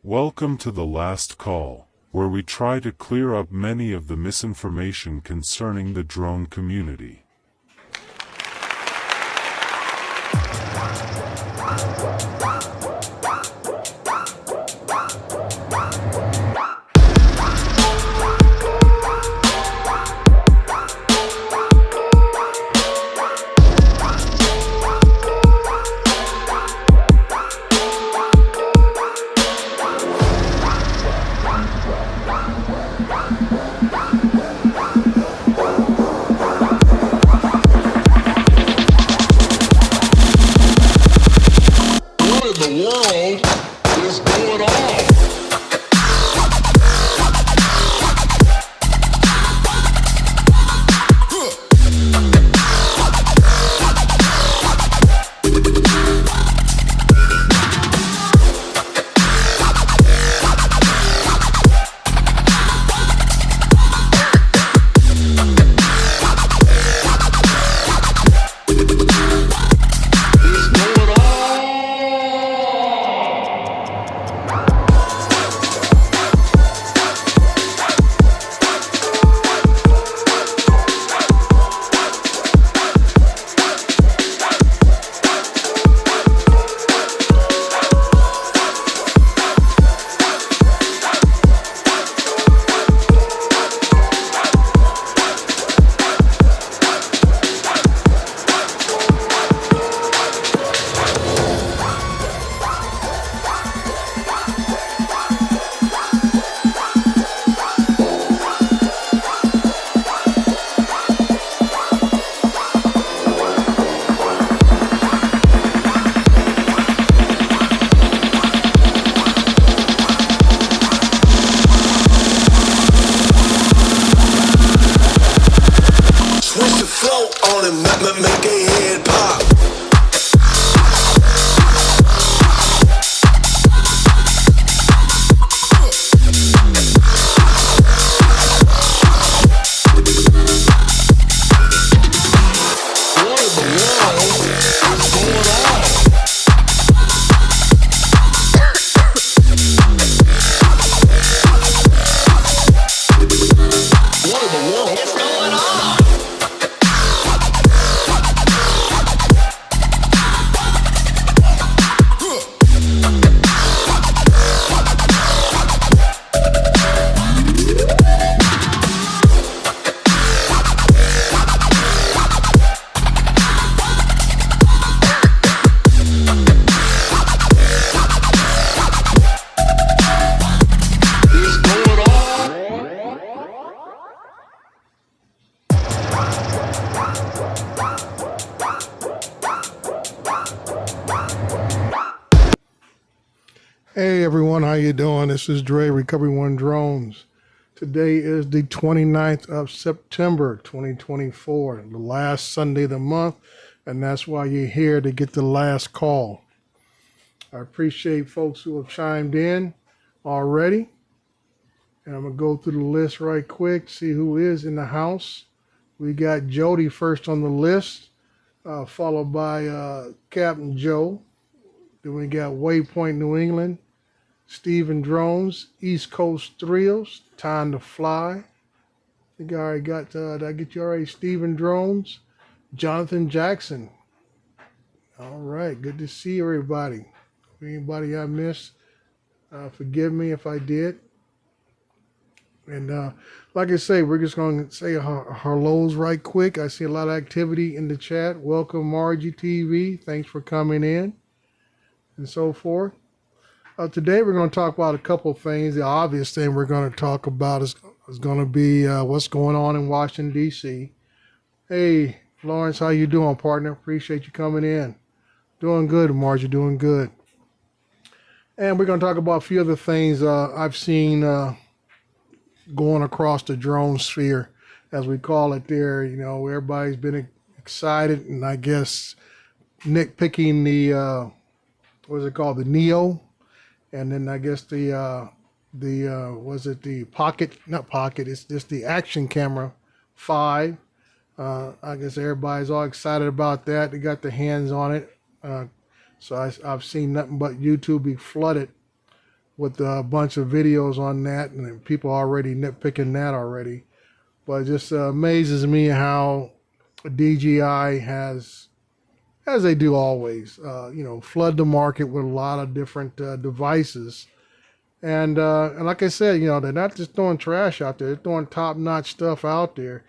Welcome to The Last Call, where we try to clear up many of the misinformation concerning the drone community. Hey everyone, how you doing? This is Dre, Recovery One Drones. Today is the 29th of September, 2024, the last Sunday of the month, and that's why you're here to get the last call. I appreciate folks who have chimed in already, and I'm going to go through the list right quick, see who is in the house. We got Jody first on the list, followed by Captain Joe. Then we got Waypoint New England, Stephen Drones, East Coast Thrills, Time to Fly. I think I already got, did I get you already? Stephen Drones, Jonathan Jackson. All right, good to see everybody. Anybody I missed, forgive me if I did. And like I say, we're just going to say hellos right quick. I see a lot of activity in the chat. Welcome, Margie TV. Thanks for coming in and so forth. Today we're going to talk about a couple of things. The obvious thing we're going to talk about is going to be what's going on in Washington, D.C. Hey, Lawrence, how you doing, partner? Appreciate you coming in. Doing good, Margie, doing good. And we're going to talk about a few other things I've seen going across the drone sphere, as we call it there. You know, everybody's been excited and I guess nitpicking the, what is it called, the NEO. And then I guess the the was it the Pocket? Not Pocket. It's just the Action Camera 5. I guess everybody's all excited about that. They got their hands on it. I've seen nothing but YouTube be flooded with a bunch of videos on that, and people already nitpicking that already. But it just amazes me how DJI has, as they do always, flood the market with a lot of different devices. And like I said, they're not just throwing trash out there; they're throwing top-notch stuff out there.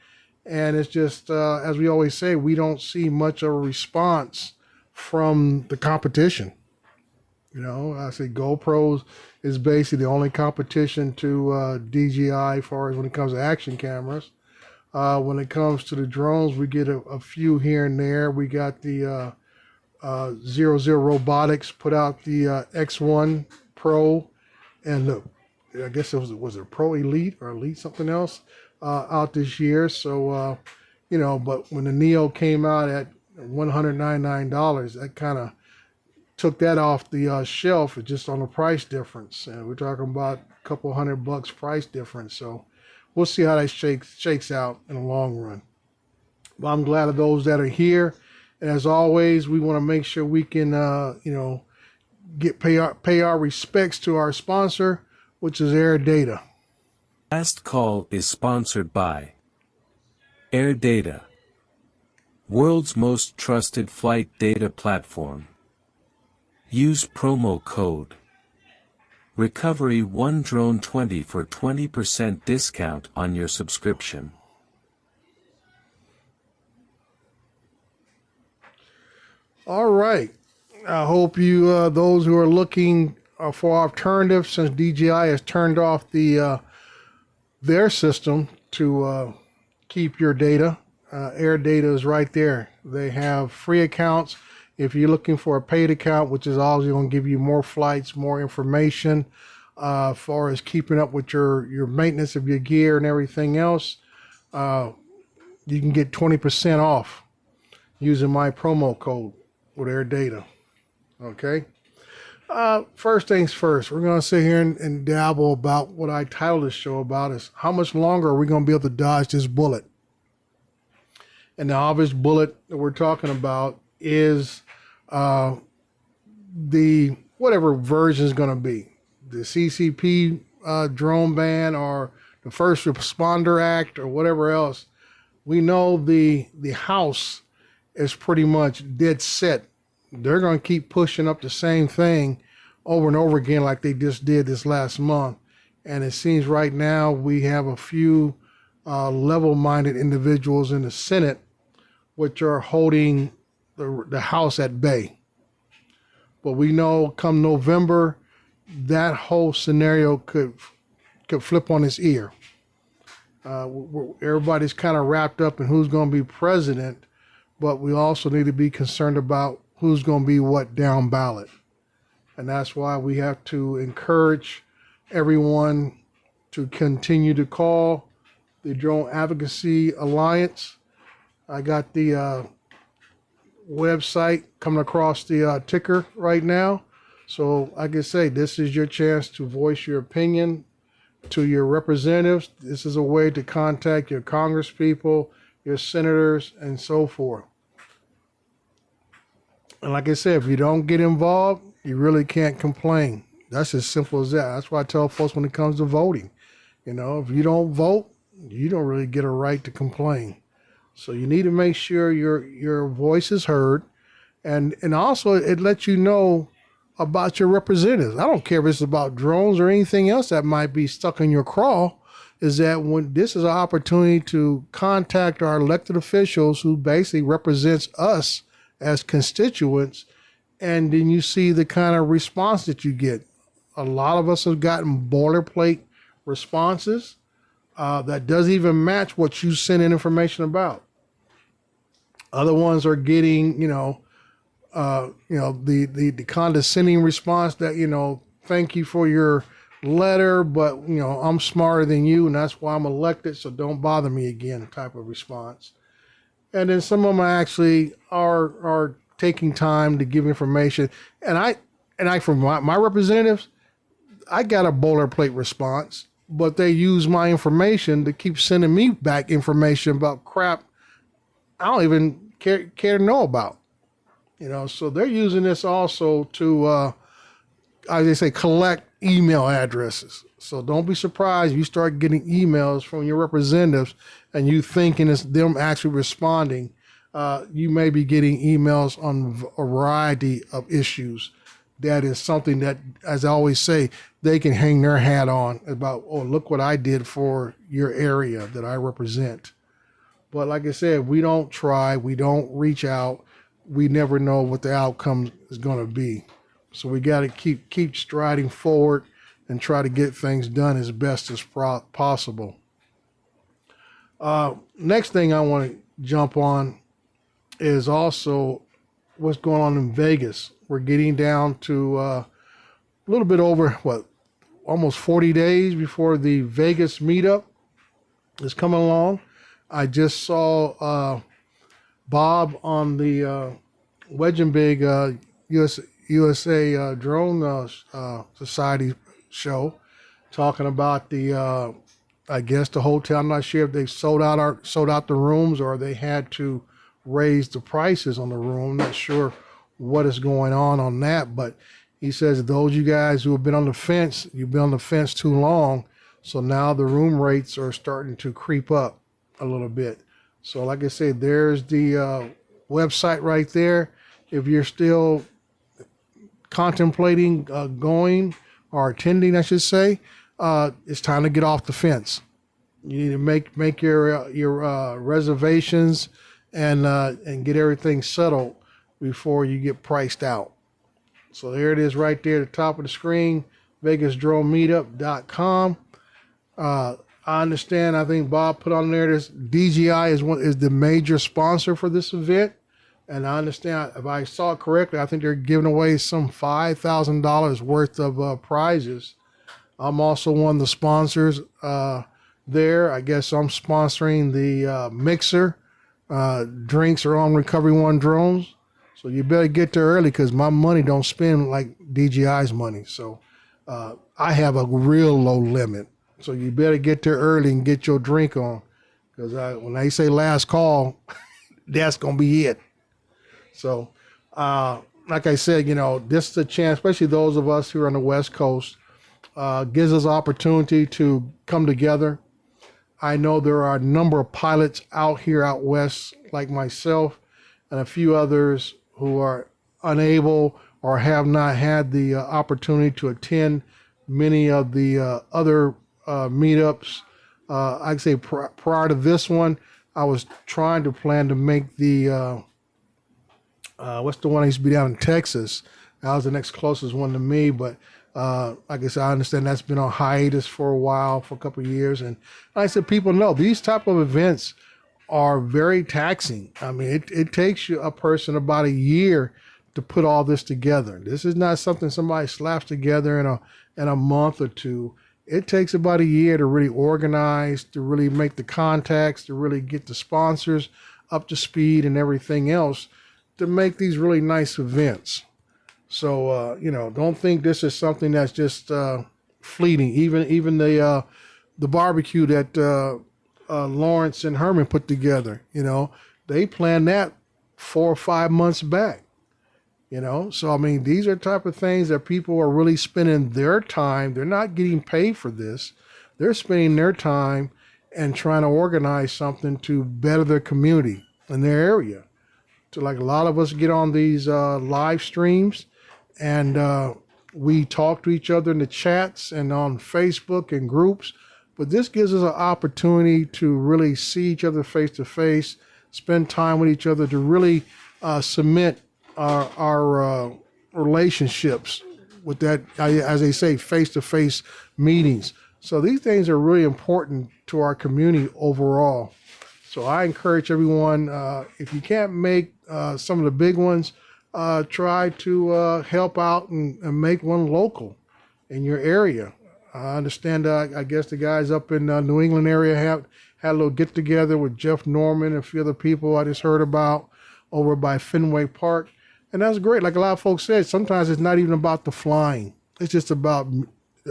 And it's just, as we always say, we don't see much of a response from the competition. I say GoPros is basically the only competition to DJI as far as when it comes to action cameras. When it comes to the drones, we get a few here and there. We got the Zero Robotics put out the X1 Pro, and I guess it was it Pro Elite or Elite something else out this year. So, but when the Neo came out at $199, that kind of took that off the shelf just on the price difference. And we're talking about a couple $100 price difference. So we'll see how that shakes out in the long run. But I'm glad of those that are here. And as always, we want to make sure we can, pay our respects to our sponsor, which is AirData. Last call is sponsored by AirData, world's most trusted flight data platform. Use promo code Recovery1Drone20 for 20% discount on your subscription. All right. I hope you, those who are looking for alternatives, since DJI has turned off their system to keep your data, AirData is right there. They have free accounts. If you're looking for a paid account, which is always going to give you more flights, more information, as far as keeping up with your maintenance of your gear and everything else, you can get 20% off using my promo code with AirData. Okay. First things first, we're going to sit here and dabble about what I titled this show about is how much longer are we going to be able to dodge this bullet? And the obvious bullet that we're talking about is the whatever version is going to be, the CCP drone ban or the First Responder Act or whatever else. We know the House is pretty much dead set. They're going to keep pushing up the same thing over and over again like they just did this last month. And it seems right now we have a few level-minded individuals in the Senate which are holding the House at bay. But we know come November, that whole scenario could flip on its ear. Everybody's kind of wrapped up in who's going to be president, but we also need to be concerned about who's going to be what down ballot. And that's why we have to encourage everyone to continue to call the Drone Advocacy Alliance. I got the website coming across the ticker right now. So like I say, this is your chance to voice your opinion to your representatives. This is a way to contact your congresspeople, your senators, and so forth. And like I said, if you don't get involved, you really can't complain. That's as simple as that. That's why I tell folks when it comes to voting, if you don't vote, you don't really get a right to complain. So you need to make sure your voice is heard. And also it lets you know about your representatives. I don't care if it's about drones or anything else that might be stuck in your craw, is that when this is an opportunity to contact our elected officials who basically represents us as constituents, and then you see the kind of response that you get. A lot of us have gotten boilerplate responses that doesn't even match what you send in information about. Other ones are getting, the condescending response that, thank you for your letter, but, I'm smarter than you, and that's why I'm elected, so don't bother me again type of response. And then some of them actually are taking time to give information. And I from my representatives, I got a boilerplate response, but they use my information to keep sending me back information about crap I don't even care to know about. So they're using this also to, as they say, collect email addresses. So don't be surprised if you start getting emails from your representatives and you thinking it's them actually responding. You may be getting emails on a variety of issues. That is something that, as I always say, they can hang their hat on about, oh, look what I did for your area that I represent. But like I said, we don't try, we don't reach out, we never know what the outcome is going to be. So we got to keep striding forward and try to get things done as best as possible. Next thing I want to jump on is also what's going on in Vegas. We're getting down to a little bit over, almost 40 days before the Vegas meetup is coming along. I just saw Bob on the Wedge and Big USA Drone Society show talking about the I guess the hotel. I'm not sure if they sold out the rooms or they had to raise the prices on the room. I'm not sure what is going on that, but he says those you guys who have been on the fence, you've been on the fence too long, so now the room rates are starting to creep up a little bit. So like I said, there's the website right there. If you're still contemplating going or attending, I should say, it's time to get off the fence. You need to make your reservations and get everything settled before you get priced out. So there it is right there at the top of the screen, vegasdronemeetup.com. I understand. I think Bob put on there this DJI is the major sponsor for this event, and I understand if I saw it correctly. I think they're giving away some $5,000 worth of prizes. I'm also one of the sponsors there. I guess I'm sponsoring the mixer. Drinks are on Recovery One Drones, so you better get there early because my money don't spend like DJI's money. So I have a real low limit. So you better get there early and get your drink on, because when they say last call, that's going to be it. So, like I said, this is a chance, especially those of us who are on the West Coast, gives us opportunity to come together. I know there are a number of pilots out west, like myself, and a few others who are unable or have not had the opportunity to attend many of the other meetups. I'd say prior to this one, I was trying to plan to make the what's the one that used to be down in Texas. That was the next closest one to me, but like I said, I understand that's been on hiatus for a while, for a couple of years. And like I said, people know these type of events are very taxing. I mean, it takes a person about a year to put all this together. This is not something somebody slaps together in a month or two. It takes about a year to really organize, to really make the contacts, to really get the sponsors up to speed and everything else to make these really nice events. So, don't think this is something that's just fleeting. Even the barbecue that Lawrence and Herman put together, they planned that 4 or 5 months back. So I mean, these are type of things that people are really spending their time. They're not getting paid for this. They're spending their time and trying to organize something to better their community in their area. So like a lot of us get on these live streams and we talk to each other in the chats and on Facebook and groups, but this gives us an opportunity to really see each other face to face, spend time with each other to really cement our relationships with that, as they say, face-to-face meetings. So these things are really important to our community overall. So I encourage everyone, if you can't make some of the big ones, try to help out and make one local in your area. I understand, I guess the guys up in New England area had a little get-together with Jeff Norman and a few other people I just heard about over by Fenway Park. And that's great. Like a lot of folks said, sometimes it's not even about the flying. It's just about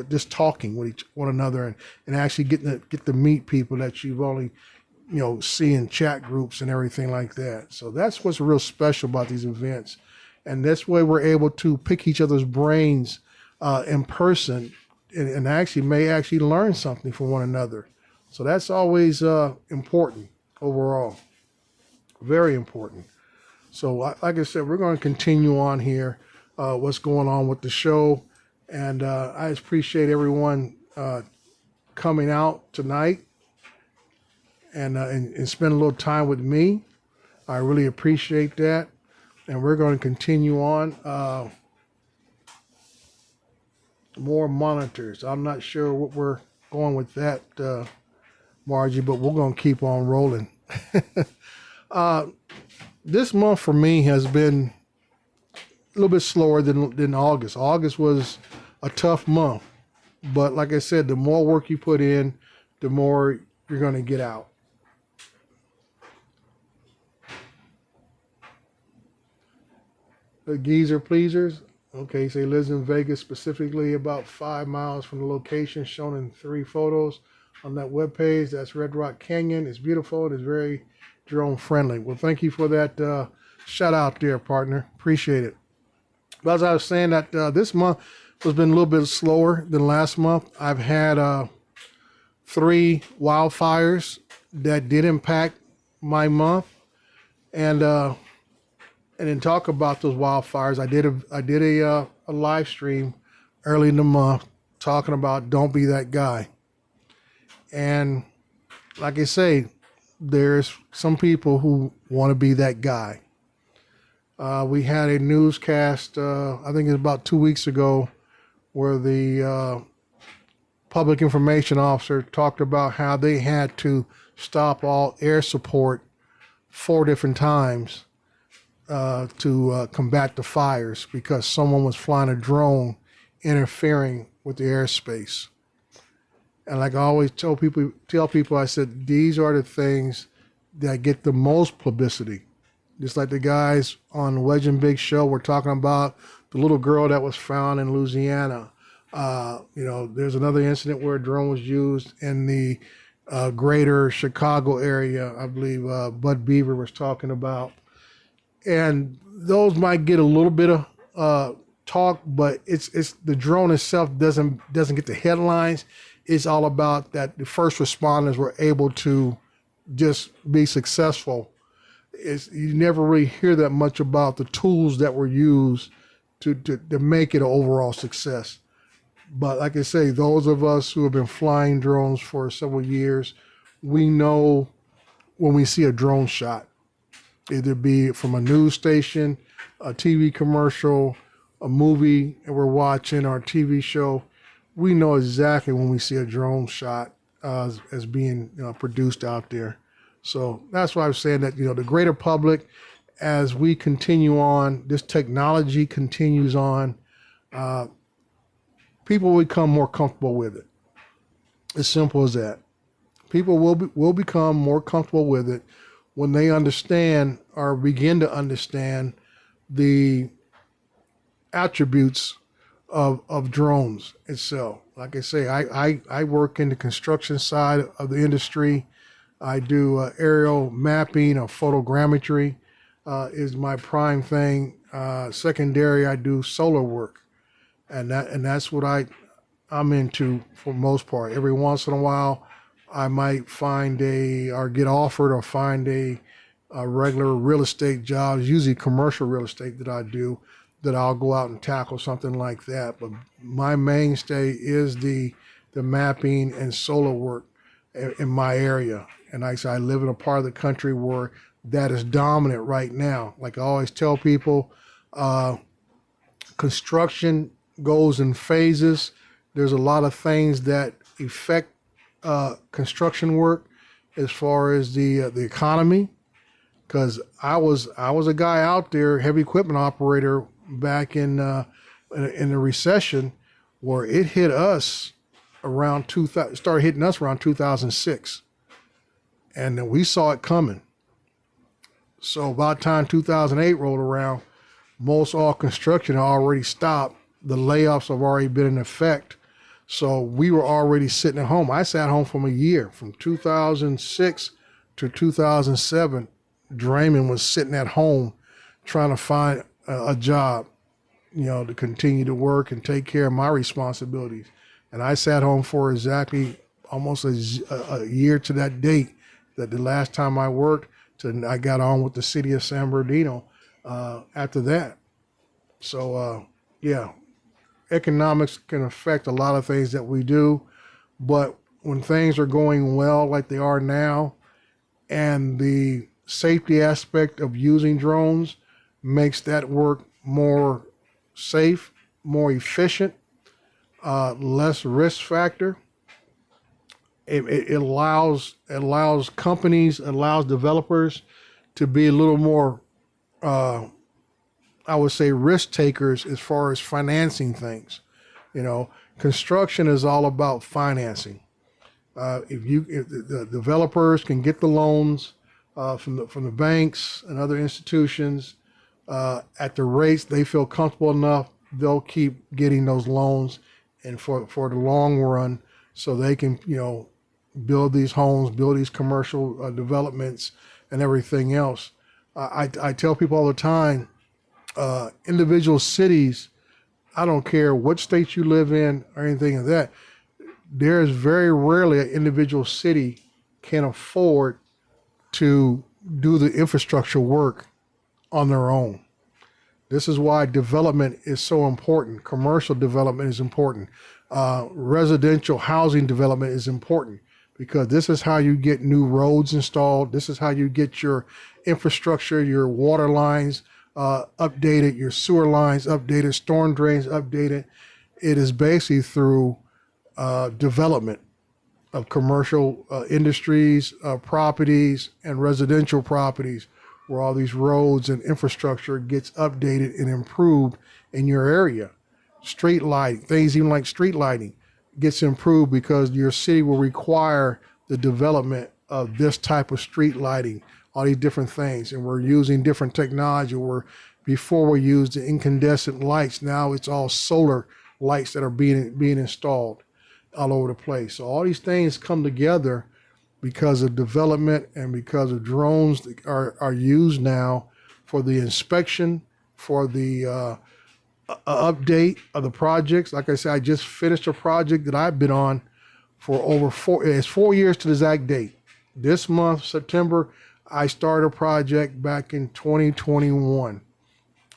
just talking with one another and actually get to meet people that you've only see in chat groups and everything like that. So that's what's real special about these events, and that's why we're able to pick each other's brains in person and actually may actually learn something from one another. So that's always important overall, very important. So like I said, we're going to continue on here, what's going on with the show. And I appreciate everyone coming out tonight and spend a little time with me. I really appreciate that. And we're going to continue on. More monitors. I'm not sure what we're going with that, Margie, but we're going to keep on rolling. This month for me has been a little bit slower than August. August was a tough month, but like I said, the more work you put in, the more you're going to get out. The geezer pleasers. Okay, so he lives in Vegas, specifically about 5 miles from the location shown in 3 photos on that webpage. That's Red Rock Canyon. It's beautiful. It is very drone friendly. Well, thank you for that shout out there, partner. Appreciate it. But as I was saying, that this month has been a little bit slower than last month. I've had 3 wildfires that did impact my month, and then talk about those wildfires. I did a live stream early in the month talking about don't be that guy. And like I say, there's some people who want to be that guy. We had a newscast, I think it was about 2 weeks ago, where the public information officer talked about how they had to stop all air support 4 different times to combat the fires because someone was flying a drone interfering with the airspace. And like I always tell people, I said, these are the things that get the most publicity. Just like the guys on Wedge and Big Show were talking about the little girl that was found in Louisiana. There's another incident where a drone was used in the greater Chicago area. I believe Bud Beaver was talking about. And those might get a little bit of talk, but it's the drone itself doesn't get the headlines. It's all about that the first responders were able to just be successful. You never really hear that much about the tools that were used to make it an overall success. But like I say, those of us who have been flying drones for several years, we know when we see a drone shot. Either be from a news station, a TV commercial, a movie and we're watching, or a TV show, we know exactly when we see a drone shot as being produced out there. So that's why I'm saying that the greater public, as we continue on, this technology continues on, people will become more comfortable with it. As simple as that. People will become more comfortable with it when they understand or begin to understand the attributes of drones itself. Like I say, I work in the construction side of the industry. I do aerial mapping or photogrammetry is my prime thing. Secondary, I do solar work, and that's what I'm into for the most part. Every once in a while, I might find or get offered or find a regular real estate job, usually commercial real estate that I do, that I'll go out and tackle something like that. But my mainstay is the mapping and solar work in my area. And like I say, I live in a part of the country where that is dominant right now. Like I always tell people, construction goes in phases. There's a lot of things that affect construction work as far as the economy, because I was a guy out there, heavy equipment operator back in the recession, where it hit us around 2000, started hitting us around 2006, and then we saw it coming. So by the time 2008 rolled around, most all construction had already stopped. The layoffs have already been in effect. So we were already sitting at home. I sat home from a year, from 2006 to 2007. Draymond was sitting at home trying to find a job, to continue to work and take care of my responsibilities. And I sat home for exactly almost a year to that date, that the last time I worked, I got on with the city of San Bernardino after that. So, yeah, economics can affect a lot of things that we do, but when things are going well like they are now, and the safety aspect of using drones makes that work more safe, more efficient, less risk factor. It allows companies, allows developers to be a little more, I would say, risk takers as far as financing things. Construction is all about financing. If the developers can get the loans from the banks and other institutions at the rates they feel comfortable enough, they'll keep getting those loans, and for the long run, so they can build these homes, build these commercial developments, and everything else. I tell people all the time, individual cities, I don't care what state you live in or anything of that, there is very rarely an individual city can afford to do the infrastructure work on their own. This is why development is so important. Commercial development is important. Residential housing development is important, because this is how you get new roads installed. This is how you get your infrastructure, your water lines updated, your sewer lines updated, storm drains updated. It is basically through development of commercial industries, properties, and residential properties, where all these roads and infrastructure gets updated and improved in your area. Street lighting, things even like street lighting, gets improved because your city will require the development of this type of street lighting, all these different things. And we're using different technology where before we used the incandescent lights, now it's all solar lights that are being installed all over the place. So all these things come together because of development and because of drones that are used now for the inspection, for the update of the projects. Like I said, I just finished a project that I've been on for it's 4 years to the exact date. This month, September, I started a project back in 2021,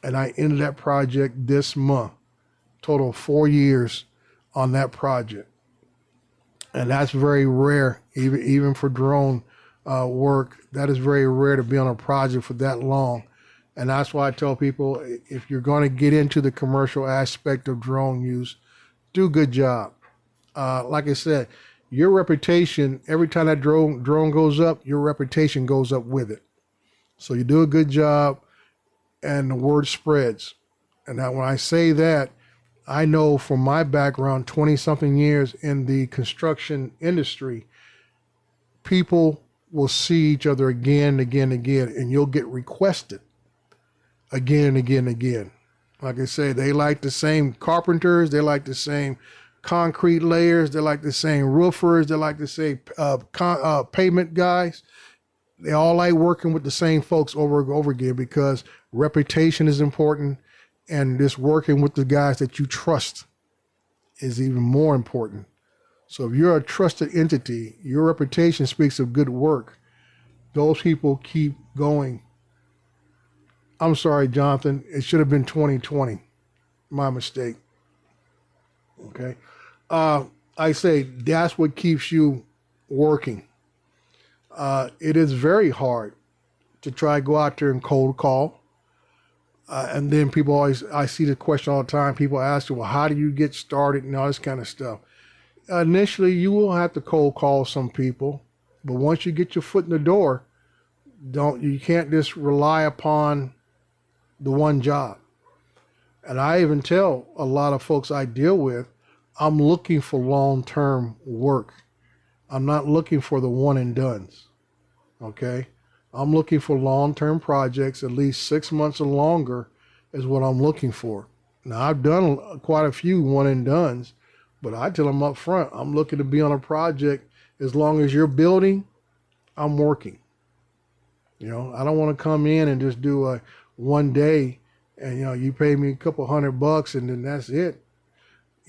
and I ended that project this month. Total of 4 years on that project. And that's very rare, even for drone work. That is very rare to be on a project for that long. And that's why I tell people, if you're going to get into the commercial aspect of drone use, do a good job. Like I said, your reputation, every time that drone goes up, your reputation goes up with it. So you do a good job and the word spreads. And now when I say that, I know from my background, 20-something years in the construction industry, people will see each other again and again and again, and you'll get requested again and again and again. Like I say, they like the same carpenters, they like the same concrete layers, they like the same roofers, they like the same pavement guys. They all like working with the same folks over and over again, because reputation is important. And just working with the guys that you trust is even more important. So if you're a trusted entity, your reputation speaks of good work. Those people keep going. I'm sorry, Jonathan. It should have been 2020. My mistake. Okay. I say that's what keeps you working. It is very hard to try to go out there and cold call. And then people always, I see the question all the time, people ask, well, how do you get started and all this kind of stuff. Initially, you will have to cold call some people, but once you get your foot in the door, you can't just rely upon the one job. And I even tell a lot of folks I deal with, I'm looking for long-term work. I'm not looking for the one and dones, okay? I'm looking for long-term projects, at least 6 months or longer is what I'm looking for. Now, I've done quite a few one and dones, But I tell them up front, I'm looking to be on a project. As long as you're building, I'm working. I don't want to come in and just do a one day and, you pay me a couple $100 and then that's it.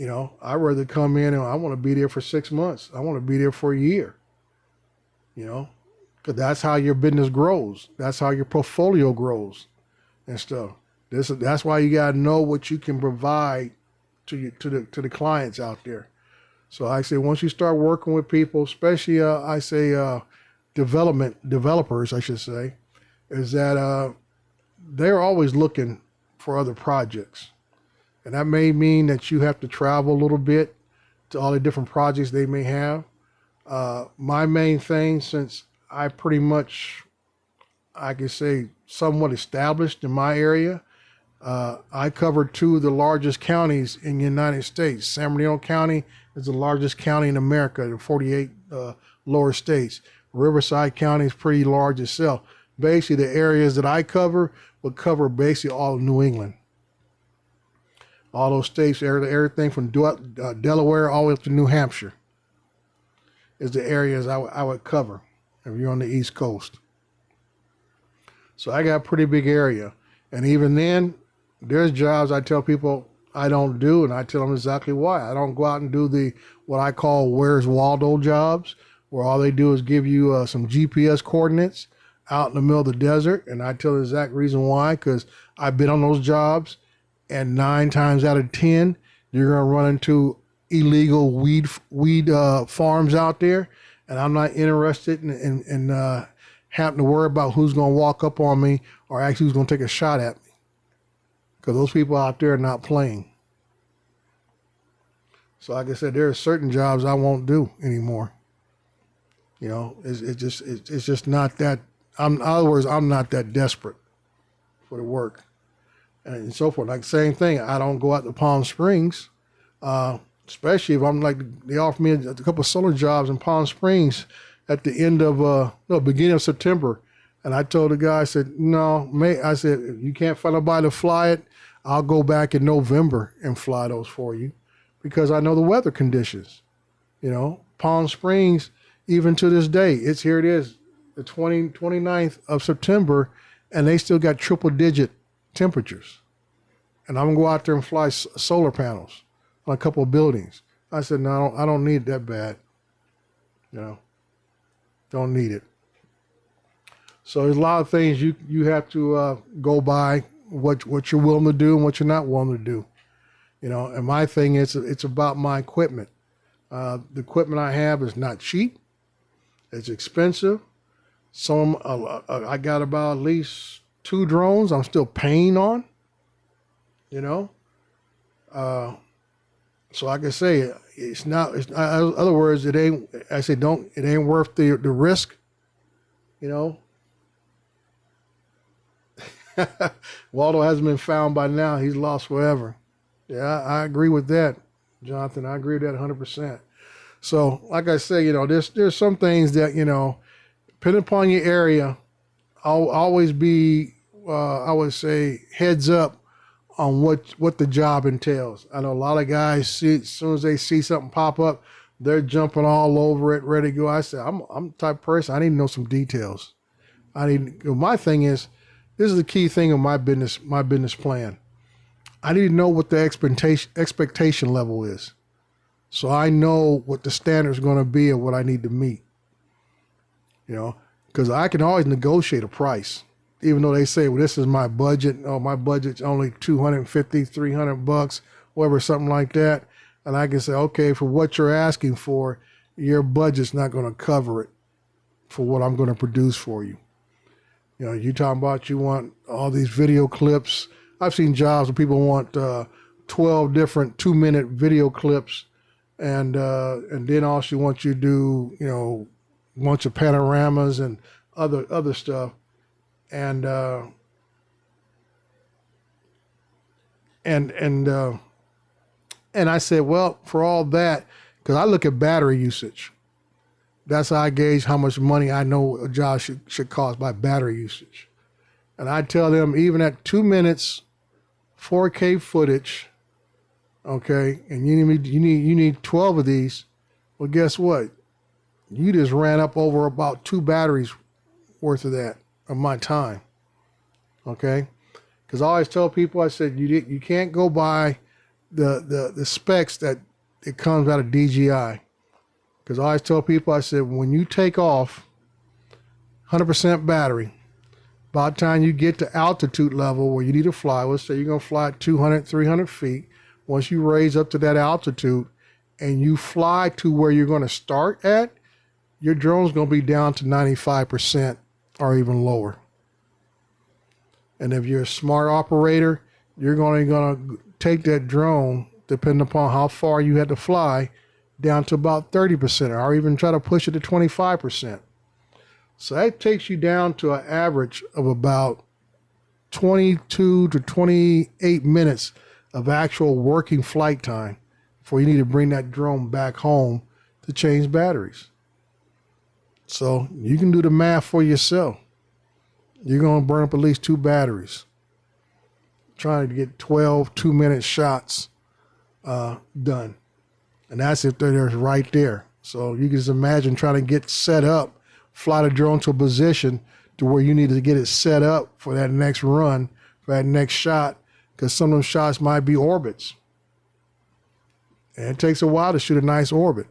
I'd rather come in and I want to be there for 6 months. I want to be there for a year, because that's how your business grows. That's how your portfolio grows and stuff. That's why you got to know what you can provide to the clients out there. So I say, once you start working with people, especially developers, I should say, is that they're always looking for other projects. And that may mean that you have to travel a little bit to all the different projects they may have. My main thing, since I pretty much, I could say, somewhat established in my area, I covered 2 of the largest counties in the United States. San Bernardino County is the largest county in America, the 48 lower states. Riverside County is pretty large itself. Basically, the areas that I cover would cover basically all of New England. All those states, everything from Delaware all the way up to New Hampshire is the areas I would cover if you're on the East Coast. So I got a pretty big area. And even then, there's jobs I tell people I don't do, and I tell them exactly why. I don't go out and do what I call Where's Waldo jobs, where all they do is give you some GPS coordinates out in the middle of the desert. And I tell the exact reason why, because I've been on those jobs, and 9 times out of 10, you're going to run into illegal weed farms out there. And I'm not interested in having to worry about who's going to walk up on me or actually who's going to take a shot at me. Because those people out there are not playing. So like I said, there are certain jobs I won't do anymore. It's just not that, in other words, I'm not that desperate for the work. And so forth. Like same thing, I don't go out to Palm Springs, especially if I'm like, they offer me a couple of solar jobs in Palm Springs at the beginning of September. And I told the guy, I said, no, mate, I said, if you can't find nobody to fly it, I'll go back in November and fly those for you, because I know the weather conditions. Palm Springs, even to this day, here it is, the 29th of September, and they still got triple digit temperatures. And I'm gonna go out there and fly solar panels on a couple of buildings. I said, no, I don't need it that bad. Don't need it. So there's a lot of things you have to go by, what you're willing to do and what you're not willing to do. And my thing is, it's about my equipment. The equipment I have is not cheap. It's expensive. I got about at least 2 drones I'm still paying on. So like I say, it's not. In other words, it ain't. I say it ain't worth the risk. Waldo hasn't been found by now. He's lost forever. Yeah, I agree with that, Jonathan. I agree with that 100%. So, like I say, there's some things that, depending upon your area, I'll always be, I would say, heads up on what the job entails. I know a lot of guys as soon as they see something pop up, they're jumping all over it, ready to go. I say, I'm the type of person, I need to know some details. My thing is, this is the key thing of my business plan. I need to know what the expectation level is, so I know what the standard is going to be and what I need to meet. Because I can always negotiate a price, even though they say, well, this is my budget. Oh, my budget's only $250, $300, whatever, something like that. And I can say, okay, for what you're asking for, your budget's not going to cover it for what I'm going to produce for you. You talking about you want all these video clips. I've seen jobs where people want 12 different 2-minute video clips, and then also want you to do a bunch of panoramas and other stuff, and I said, well, for all that, because I look at battery usage. That's how I gauge how much money I know a job should cost by battery usage. And I tell them, even at 2 minutes, 4K footage, okay, and you need 12 of these. Well, guess what? You just ran up over about 2 batteries worth of that of my time. Okay, because I always tell people, I said you can't go by the specs that it comes out of DJI. Because I always tell people, I said, when you take off 100% battery, by the time you get to altitude level where you need to fly, let's say you're going to fly at 200, 300 feet. Once you raise up to that altitude and you fly to where you're going to start at, your drone's going to be down to 95% or even lower. And if you're a smart operator, you're going to take that drone, depending upon how far you had to fly, down to about 30% or even try to push it to 25%. So that takes you down to an average of about 22 to 28 minutes of actual working flight time before you need to bring that drone back home to change batteries. So you can do the math for yourself. You're going to burn up at least 2 batteries trying to get 12 2-minute shots done. And that's if they're right there. So you can just imagine trying to get set up, fly the drone to a position to where you need to get it set up for that next run, for that next shot, because some of those shots might be orbits. And it takes a while to shoot a nice orbit.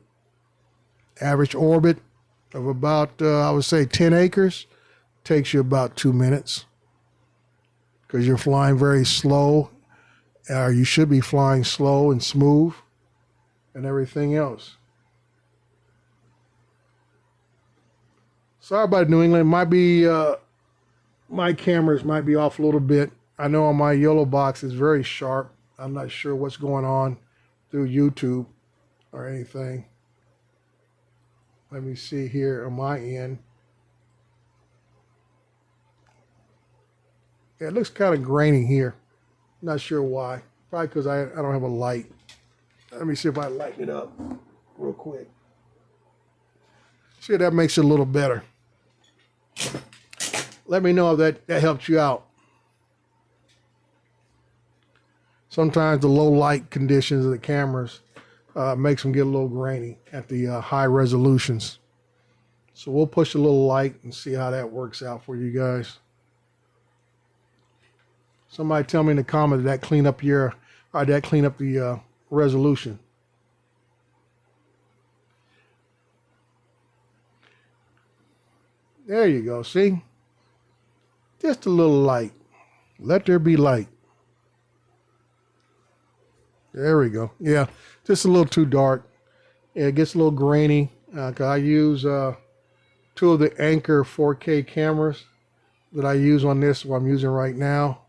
Average orbit of about, I would say 10 acres takes you about 2 minutes because you're flying very slow, or you should be flying slow and smooth and everything else. Sorry about New England. Might be my cameras might be off a little bit. I know on my YOLO box is very sharp. I'm not sure what's going on through YouTube or anything. Let me see here on my end. Yeah, it looks kind of grainy here. Not sure why. Probably because I don't have a light. Let me see if I lighten it up real quick. See if that makes it a little better. Let me know if that helps you out. Sometimes the low light conditions of the cameras makes them get a little grainy at the high resolutions. So we'll push a little light and see how that works out for you guys. Somebody tell me in the comments that clean up the resolution. There you go. See? Just a little light. Let there be light. There we go. Yeah, just a little too dark. Yeah, it gets a little grainy. 'Cause I use 2 of the Anker 4K cameras that I use on this, what I'm using right now.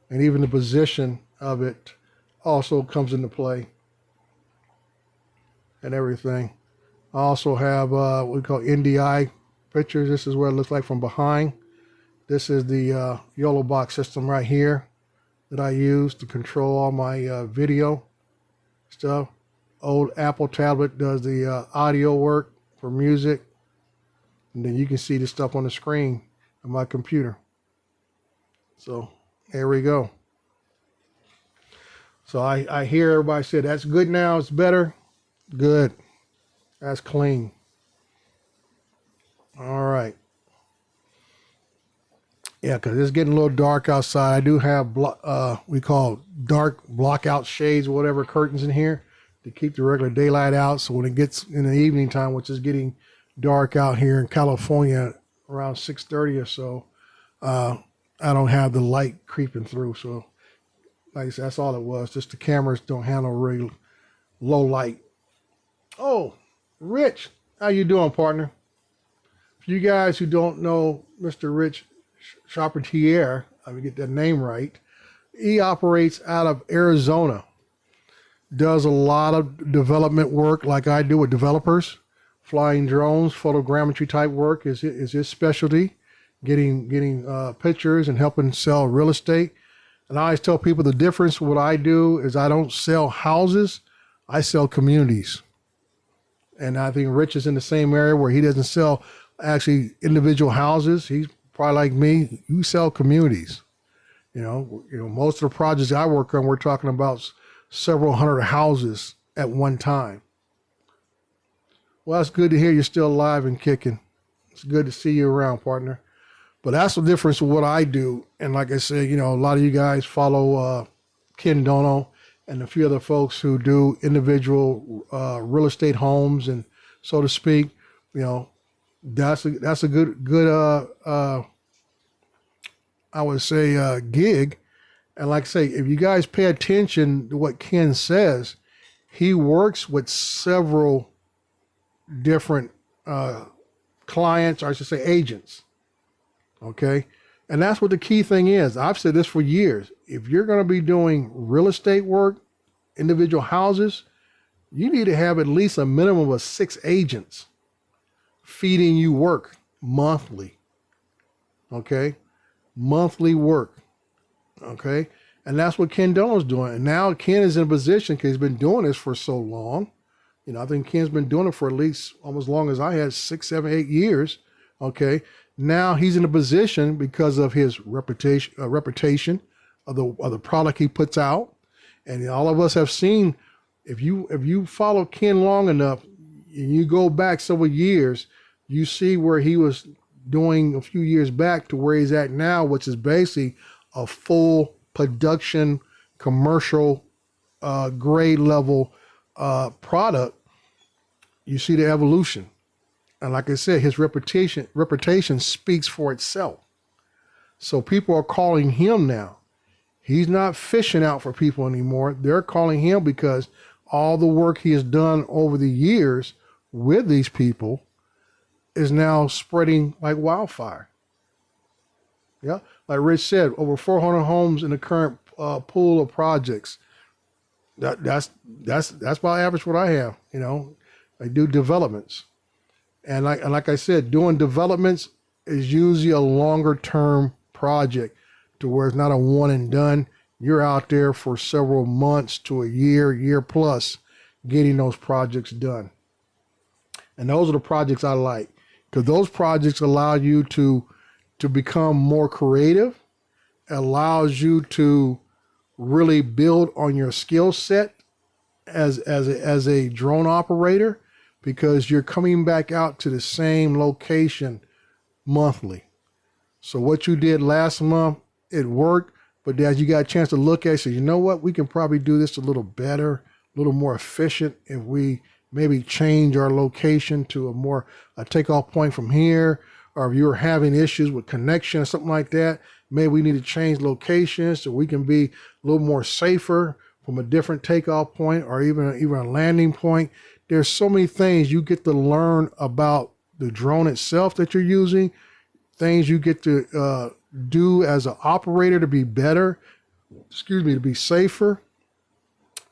And even the position of it also comes into play and everything. I also have what we call NDI pictures. This is what it looks like from behind. This is the YOLO box system right here that I use to control all my video stuff. Old Apple tablet does the audio work for music. And then you can see the stuff on the screen of my computer. So there we go. So I hear everybody say, that's good now, it's better. Good. That's clean. All right. Yeah, because it's getting a little dark outside. I do have we call dark blockout shades, whatever, curtains in here to keep the regular daylight out. So when it gets in the evening time, which is getting dark out here in California around 6:30 or so, I don't have the light creeping through. So like I said, that's all it was. Just the cameras don't handle really low light. Oh, Rich, how you doing, partner? For you guys who don't know Mr. Rich Charpentier, I would get that name right. He operates out of Arizona. Does a lot of development work like I do with developers. Flying drones, photogrammetry type work is his specialty. Getting pictures and helping sell real estate. And I always tell people the difference. What I do is I don't sell houses, I sell communities. And I think Rich is in the same area where he doesn't sell actually individual houses. He's probably like me. You sell communities. You know, most of the projects I work on, we're talking about several hundred houses at one time. Well, it's good to hear you're still alive and kicking. It's good to see you around, partner. But that's the difference with what I do. And like I said, a lot of you guys follow Ken Dono and a few other folks who do individual real estate homes, and so to speak. That's a good I would say gig. And like I say, if you guys pay attention to what Ken says, he works with several different clients, or I should say agents. Okay. And that's what the key thing is. I've said this for years. If you're going to be doing real estate work, individual houses, you need to have at least a minimum of 6 agents feeding you work monthly. Okay. Monthly work. Okay. And that's what Ken Dono's doing. And now Ken is in a position, because he's been doing this for so long. I think Ken's been doing it for at least almost as long as I had, 6, 7, 8 years. Okay. Now he's in a position, because of his reputation of the product he puts out. And all of us have seen, if you follow Ken long enough and you go back several years, you see where he was doing a few years back to where he's at now, which is basically a full production, commercial, grade level product. You see the evolution. And like I said, his reputation speaks for itself. So people are calling him now. He's not fishing out for people anymore. They're calling him because all the work he has done over the years with these people is now spreading like wildfire. Yeah, like Rich said, over 400 homes in the current pool of projects. That's about average what I have. I do developments, and like I said, doing developments is usually a longer term project, to where it's not a one and done. You're out there for several months to a year plus, getting those projects done. And those are the projects I like, because those projects allow you to become more creative, allows you to really build on your skill set as a drone operator, because you're coming back out to the same location monthly. So what you did last month, it worked, but as you got a chance to look at it, say, you know what, we can probably do this a little better, a little more efficient if we maybe change our location to a takeoff point from here. Or if you're having issues with connection or something like that, maybe we need to change locations so we can be a little more safer from a different takeoff point, or even a landing point. There's so many things you get to learn about the drone itself that you're using, things you get to do as an operator to be better, to be safer,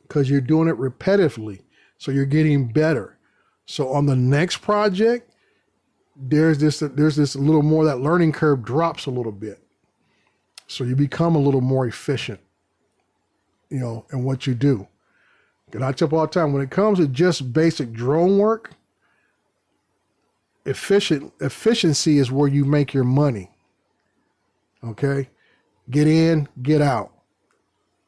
because you're doing it repetitively. So you're getting better. So on the next project, there's this a little more, that learning curve drops a little bit. So you become a little more efficient, in what you do. And I tell people all the time, when it comes to just basic drone work, efficiency is where you make your money. Okay? Get in, get out.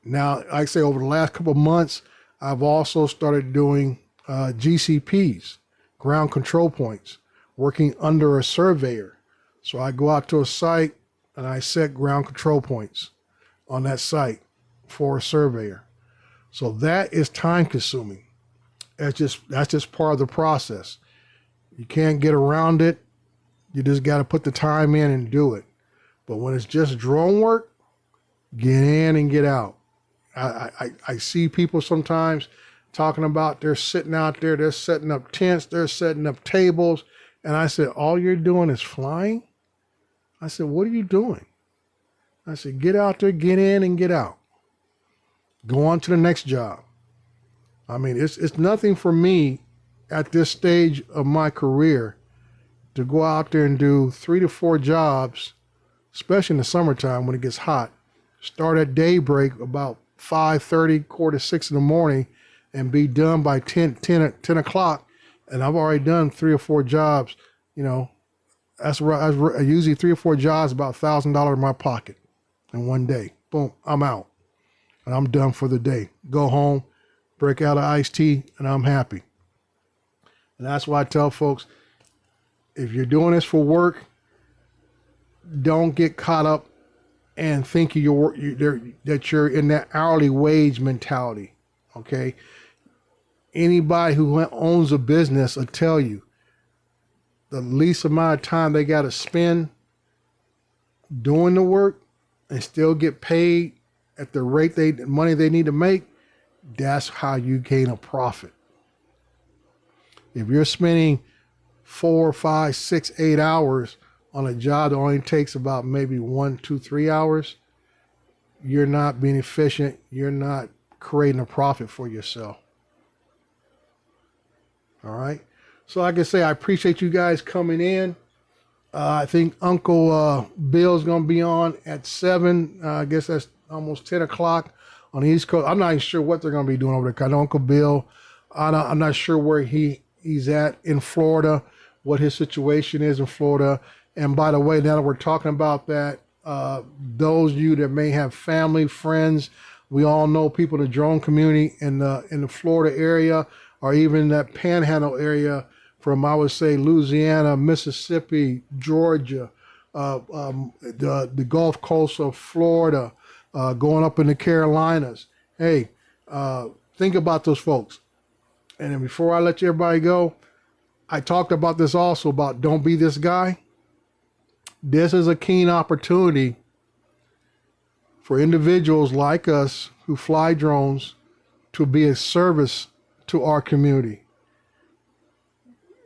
Now, like I say, over the last couple of months, I've also started doing GCPs, ground control points, working under a surveyor. So I go out to a site and I set ground control points on that site for a surveyor. So that is time consuming. That's just part of the process. You can't get around it. You just got to put the time in and do it. But when it's just drone work, get in and get out. I see people sometimes talking about they're sitting out there, they're setting up tents, they're setting up tables. And I said, all you're doing is flying? I said, what are you doing? I said, get out there, get in and get out. Go on to the next job. I mean, it's nothing for me at this stage of my career to go out there and do 3 to 4 jobs, especially in the summertime when it gets hot. Start at daybreak about 5:30, 5:45 in the morning, and be done by 10 o'clock. And I've already done 3 or 4 jobs. That's right. Usually 3 or 4 jobs, about $1,000 in my pocket in one day. Boom, I'm out. and I'm done for the day. Go home, break out an iced tea, and I'm happy. And that's why I tell folks, if you're doing this for work, don't get caught up and think that you're in that hourly wage mentality, okay? Anybody who owns a business will tell you the least amount of time they got to spend doing the work and still get paid at the rate money they need to make, that's how you gain a profit. If you're spending 4, 5, 6, 8 hours on a job that only takes about maybe 1, 2, 3 hours, you're not being efficient. You're not creating a profit for yourself. All right. So like I say, I appreciate you guys coming in. I think Uncle Bill's going to be on at 7. I guess that's almost 10 o'clock on the East Coast. I'm not even sure what they're going to be doing over there. I know Uncle Bill, I'm not sure where he's at in Florida, what his situation is in Florida. And by the way, now that we're talking about that, those of you that may have family, friends, we all know people in the drone community in the Florida area, or even that panhandle area from, I would say, Louisiana, Mississippi, Georgia, the Gulf Coast of Florida, going up in the Carolinas. Hey, think about those folks. And then before I let everybody go, I talked about this also, about don't be this guy. This is a keen opportunity for individuals like us who fly drones to be a service to our community.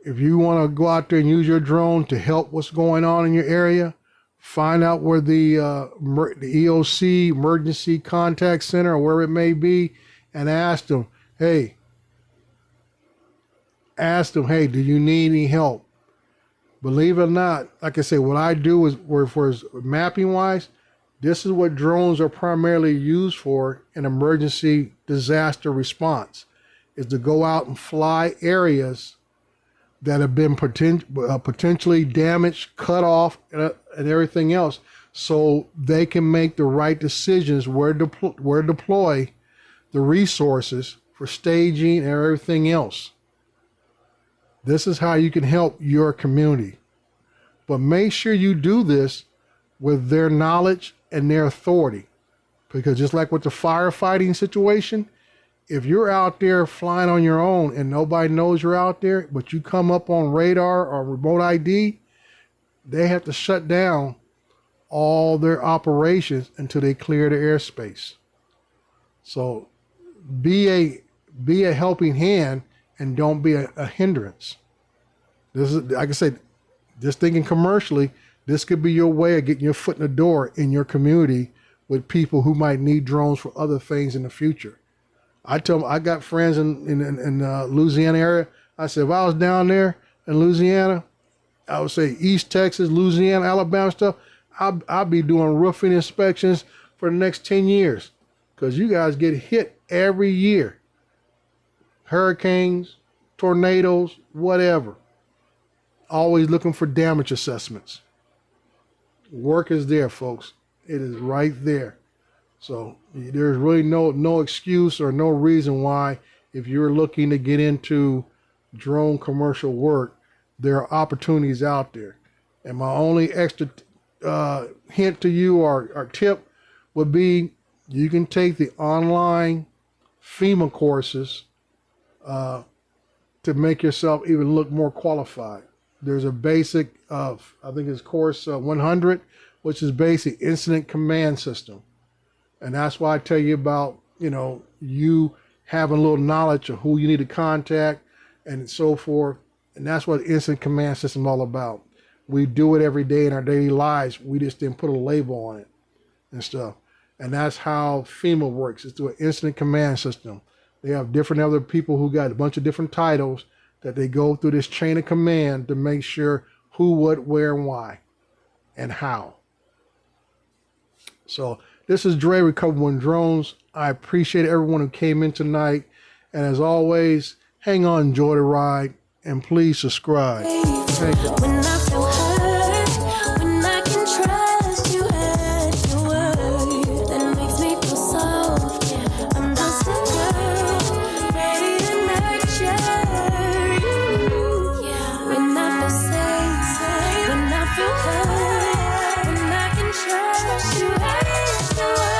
If you want to go out there and use your drone to help what's going on in your area, find out where the EOC, Emergency Contact Center, or wherever it may be, and ask them, hey, do you need any help? Believe it or not, like I say, what I do is, for mapping wise, this is what drones are primarily used for in emergency disaster response, is to go out and fly areas that have been potentially damaged, cut off, and everything else, so they can make the right decisions where to deploy the resources for staging and everything else. This is how you can help your community. But make sure you do this with their knowledge and their authority. Because just like with the firefighting situation, if you're out there flying on your own and nobody knows you're out there, but you come up on radar or remote ID, they have to shut down all their operations until they clear the airspace. So be a helping hand and don't be a hindrance. This is, like I said, just thinking commercially, this could be your way of getting your foot in the door in your community with people who might need drones for other things in the future. I tell them, I got friends in Louisiana area. I said, if I was down there in Louisiana, I would say East Texas, Louisiana, Alabama stuff, I'll be doing roofing inspections for the next 10 years because you guys get hit every year. Hurricanes, tornadoes, whatever. Always looking for damage assessments. Work is there, folks. It is right there. So there's really no excuse or no reason why, if you're looking to get into drone commercial work, there are opportunities out there. And my only extra hint to you or tip would be, you can take the online FEMA courses to make yourself even look more qualified. There's a basic of, I think it's course 100, which is basic incident command system. And that's why I tell you about, you having a little knowledge of who you need to contact and so forth. And that's what incident command system is all about. We do it every day in our daily lives. We just didn't put a label on it and stuff. And that's how FEMA works. It's through an incident command system. They have different other people who got a bunch of different titles that they go through this chain of command to make sure who, what, where, and why, and how. So this is Dre, Recover One Drones. I appreciate everyone who came in tonight. And as always, hang on, enjoy the ride, and please subscribe. Thank you.